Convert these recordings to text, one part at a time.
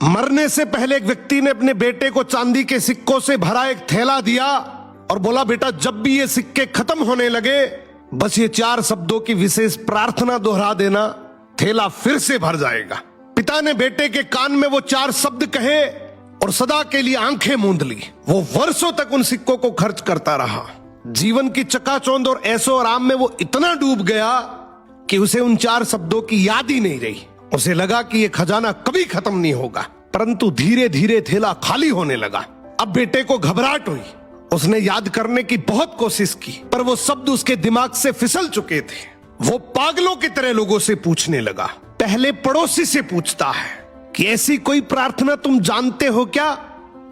मरने से पहले एक व्यक्ति ने अपने बेटे को चांदी के सिक्कों से भरा एक थैला दिया और बोला, बेटा जब भी ये सिक्के खत्म होने लगे बस ये 4 शब्दों की विशेष प्रार्थना दोहरा देना, थैला फिर से भर जाएगा। पिता ने बेटे के कान में वो 4 शब्द कहे और सदा के लिए आंखें मूंद ली। वो वर्षों तक उन सिक्कों को खर्च करता रहा। जीवन की चकाचौंध और ऐशो आराम में वो इतना डूब गया कि उसे उन 4 शब्दों की याद ही नहीं रही। उसे लगा कि ये खजाना कभी खत्म नहीं होगा। परंतु धीरे धीरे थैला खाली होने लगा। अब बेटे को घबराहट हुई। उसने याद करने की बहुत कोशिश की, पर वो शब्द उसके दिमाग से फिसल चुके थे। वो पागलों की तरह लोगों से पूछने लगा। पहले पड़ोसी से पूछता है कि ऐसी कोई प्रार्थना तुम जानते हो क्या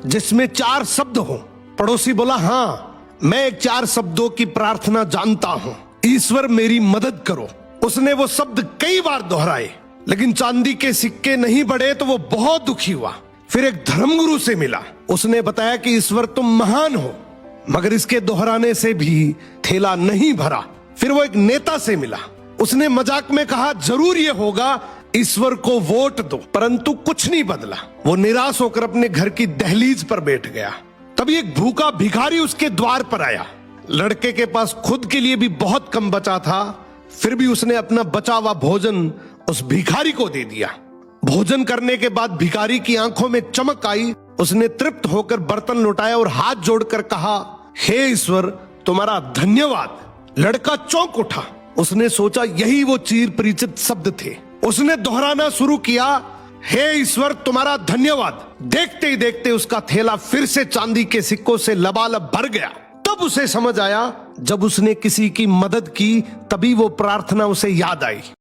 जिसमें 4 शब्द हो? पड़ोसी बोला, हाँ मैं एक 4 शब्दों की प्रार्थना जानता हूं, ईश्वर मेरी मदद करो। उसने वो शब्द कई बार दोहराए, लेकिन चांदी के सिक्के नहीं बढ़े तो वो बहुत दुखी हुआ। फिर एक धर्मगुरु से मिला। उसने बताया कि ईश्वर तुम महान हो, मगर इसके दोहराने से भी थैला नहीं भरा। फिर वो एक नेता से मिला। उसने मजाक में कहा, जरूर ये होगा, ईश्वर को वोट दो। परंतु कुछ नहीं बदला। वो निराश होकर अपने घर की दहलीज पर बैठ गया। तभी एक भूखा भिखारी उसके द्वार पर आया। लड़के के पास खुद के लिए भी बहुत कम बचा था, फिर भी उसने अपना बचा हुआ भोजन उस भिखारी को दे दिया। भोजन करने के बाद भिखारी की आंखों में चमक आई। उसने तृप्त होकर बर्तन लौटाया और हाथ जोड़कर कहा, हे ईश्वर तुम्हारा धन्यवाद। लड़का चौंक उठा। उसने सोचा यही वो चिर परिचित शब्द थे। उसने दोहराना शुरू किया, हे ईश्वर तुम्हारा धन्यवाद। देखते ही देखते उसका थैला फिर से चांदी के सिक्कों से लबालब भर गया। तब उसे समझ आया, जब उसने किसी की मदद की तभी वो प्रार्थना उसे याद आई।